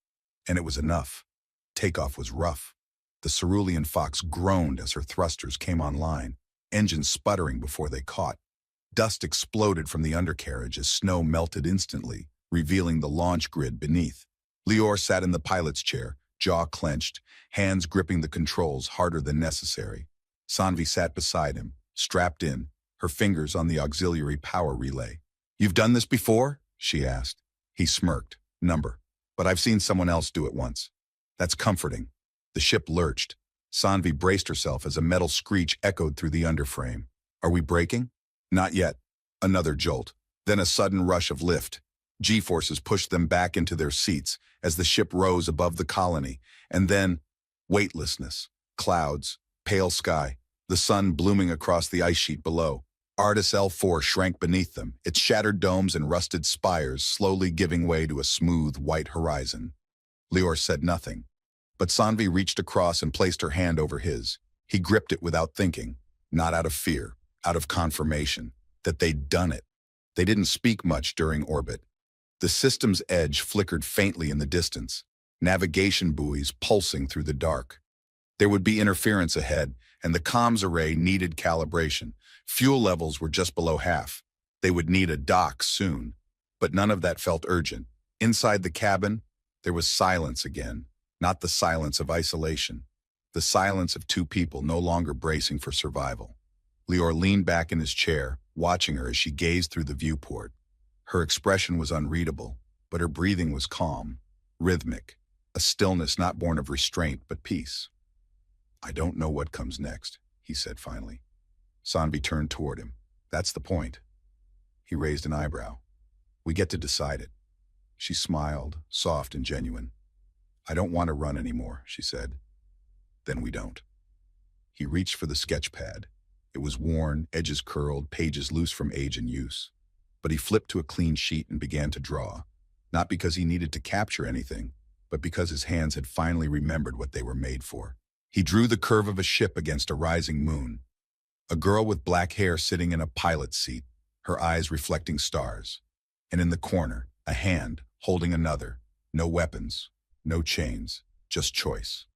And it was enough. Takeoff was rough. The Cerulean Fox groaned as her thrusters came online, engines sputtering before they caught. Dust exploded from the undercarriage as snow melted instantly, revealing the launch grid beneath. Lior sat in the pilot's chair, jaw clenched, hands gripping the controls harder than necessary. Sanvi sat beside him, strapped in, her fingers on the auxiliary power relay. "You've done this before?" she asked. He smirked. number. But I've seen someone else do it once. That's comforting. The ship lurched. Sanvi braced herself as a metal screech echoed through the underframe. Are we breaking? Not yet. Another jolt. Then a sudden rush of lift. G-forces pushed them back into their seats as the ship rose above the colony. And then, weightlessness. Clouds. Pale sky. The sun blooming across the ice sheet below. Artis L4 shrank beneath them, its shattered domes and rusted spires slowly giving way to a smooth, white horizon. Lior said nothing, but Sanvi reached across and placed her hand over his. He gripped it without thinking, not out of fear, out of confirmation, that they'd done it. They didn't speak much during orbit. The system's edge flickered faintly in the distance, navigation buoys pulsing through the dark. There would be interference ahead, and the comms array needed calibration. Fuel levels were just below half. They would need a dock soon, but none of that felt urgent. Inside the cabin, there was silence again, not the silence of isolation, the silence of two people no longer bracing for survival. Lior leaned back in his chair, watching her as she gazed through the viewport. Her expression was unreadable, but her breathing was calm, rhythmic, a stillness not born of restraint but peace. I don't know what comes next, he said finally. Sanvi turned toward him. That's the point. He raised an eyebrow. We get to decide it. She smiled, soft and genuine. I don't want to run anymore, she said. Then we don't. He reached for the sketch pad. It was worn, edges curled, pages loose from age and use. But he flipped to a clean sheet and began to draw, not because he needed to capture anything, but because his hands had finally remembered what they were made for. He drew the curve of a ship against a rising moon. A girl with black hair sitting in a pilot's seat, her eyes reflecting stars. And in the corner, a hand holding another. No weapons, no chains, just choice.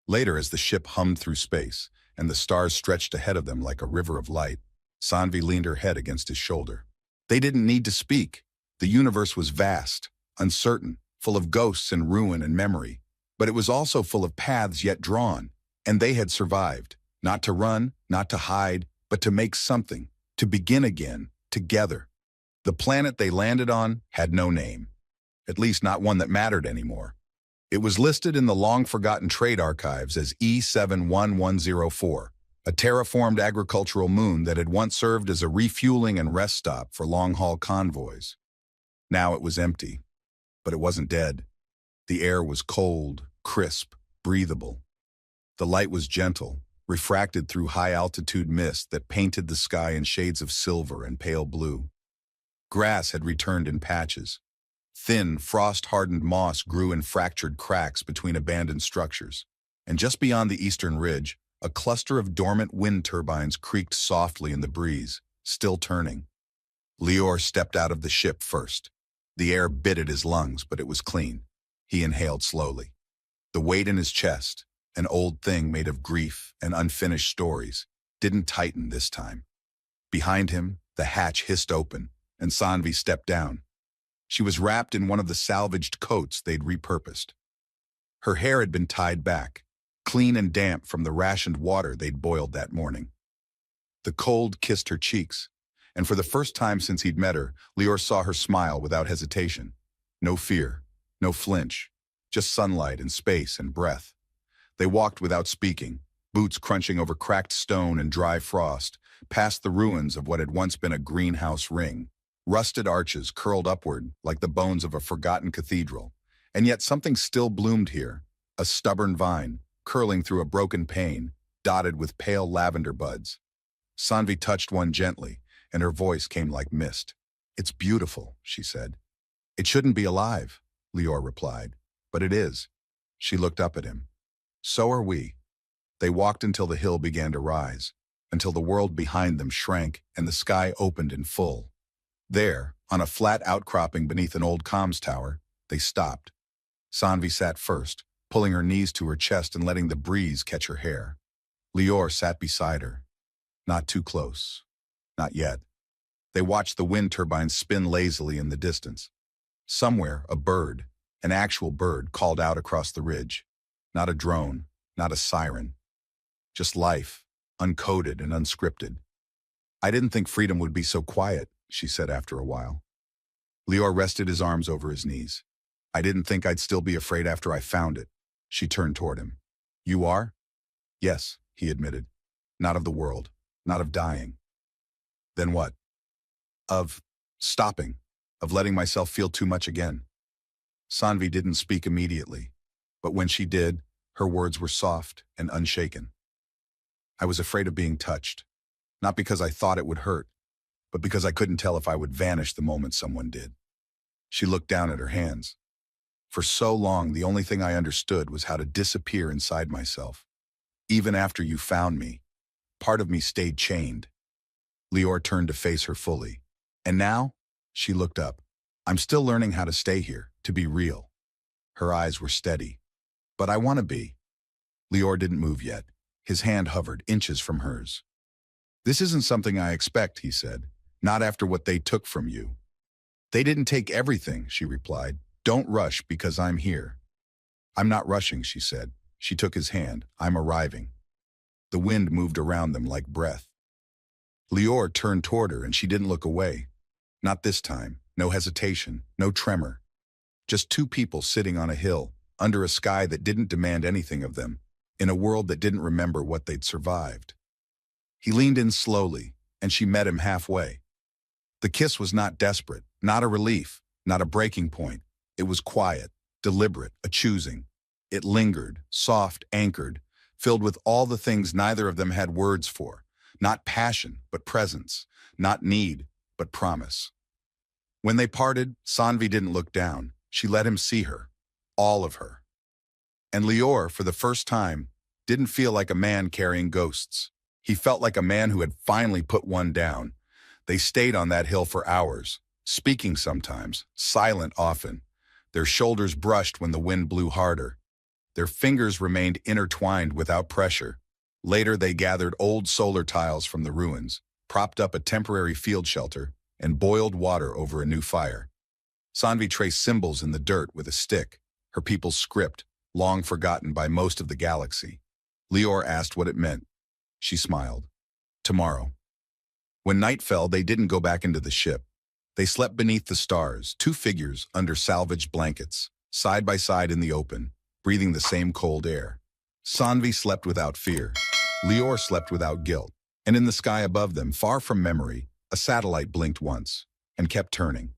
Later, as the ship hummed through space, and the stars stretched ahead of them like a river of light, Sanvi leaned her head against his shoulder. They didn't need to speak. The universe was vast, uncertain, full of ghosts and ruin and memory. But it was also full of paths yet drawn, and they had survived. Not to run, not to hide, but to make something, to begin again, together. The planet they landed on had no name, at least not one that mattered anymore. It was listed in the long-forgotten trade archives as E71104, a terraformed agricultural moon that had once served as a refueling and rest stop for long-haul convoys. Now it was empty, but it wasn't dead. The air was cold, crisp, breathable. The light was gentle, refracted through high-altitude mist that painted the sky in shades of silver and pale blue. Grass had returned in patches. Thin, frost-hardened moss grew in fractured cracks between abandoned structures. And just beyond the eastern ridge, a cluster of dormant wind turbines creaked softly in the breeze, still turning. Lior stepped out of the ship first. The air bit at his lungs, but it was clean. He inhaled slowly. The weight in his chest, an old thing made of grief and unfinished stories, didn't tighten this time. Behind him, the hatch hissed open, and Sanvi stepped down. She was wrapped in one of the salvaged coats they'd repurposed. Her hair had been tied back, clean and damp from the rationed water they'd boiled that morning. The cold kissed her cheeks, and for the first time since he'd met her, Lior saw her smile without hesitation. No fear, no flinch, just sunlight and space and breath. They walked without speaking, boots crunching over cracked stone and dry frost, past the ruins of what had once been a greenhouse ring. Rusted arches curled upward like the bones of a forgotten cathedral, and yet something still bloomed here, a stubborn vine, curling through a broken pane, dotted with pale lavender buds. Sanvi touched one gently, and her voice came like mist. It's beautiful, she said. It shouldn't be alive, Lior replied, but it is. She looked up at him. So are we. They walked until the hill began to rise, until the world behind them shrank and the sky opened in full. There, on a flat outcropping beneath an old comms tower, they stopped. Sanvi sat first, pulling her knees to her chest and letting the breeze catch her hair. Lior sat beside her. Not too close. Not yet. They watched the wind turbines spin lazily in the distance. Somewhere, a bird, an actual bird, called out across the ridge. Not a drone, not a siren. Just life, uncoded and unscripted. I didn't think freedom would be so quiet, she said after a while. Lior rested his arms over his knees. I didn't think I'd still be afraid after I found it. She turned toward him. You are? Yes, he admitted. Not of the world. Not of dying. Then what? Of stopping. Of letting myself feel too much again. Sanvi didn't speak immediately, but when she did, her words were soft and unshaken. I was afraid of being touched, not because I thought it would hurt, but because I couldn't tell if I would vanish the moment someone did. She looked down at her hands. For so long, the only thing I understood was how to disappear inside myself. Even after you found me, part of me stayed chained. Lior turned to face her fully. And now? She looked up. I'm still learning how to stay here, to be real. Her eyes were steady. But I want to be. Lior didn't move yet. His hand hovered inches from hers. This isn't something I expect, he said. Not after what they took from you. They didn't take everything, she replied. Don't rush because I'm here. I'm not rushing, she said. She took his hand. I'm arriving. The wind moved around them like breath. Lior turned toward her and she didn't look away. Not this time. No hesitation. No tremor. Just two people sitting on a hill, under a sky that didn't demand anything of them, in a world that didn't remember what they'd survived. He leaned in slowly, and she met him halfway. The kiss was not desperate, not a relief, not a breaking point. It was quiet, deliberate, a choosing. It lingered, soft, anchored, filled with all the things neither of them had words for. Not passion, but presence. Not need, but promise. When they parted, Sanvi didn't look down. She let him see her. All of her. And Lior, for the first time, didn't feel like a man carrying ghosts. He felt like a man who had finally put one down. They stayed on that hill for hours, speaking sometimes, silent often. Their shoulders brushed when the wind blew harder. Their fingers remained intertwined without pressure. Later, they gathered old solar tiles from the ruins, propped up a temporary field shelter, and boiled water over a new fire. Sanvi traced symbols in the dirt with a stick, her people's script, long forgotten by most of the galaxy. Lior asked what it meant. She smiled. Tomorrow. When night fell, they didn't go back into the ship. They slept beneath the stars, two figures under salvaged blankets, side by side in the open, breathing the same cold air. Sanvi slept without fear. Lior slept without guilt. And in the sky above them, far from memory, a satellite blinked once and kept turning.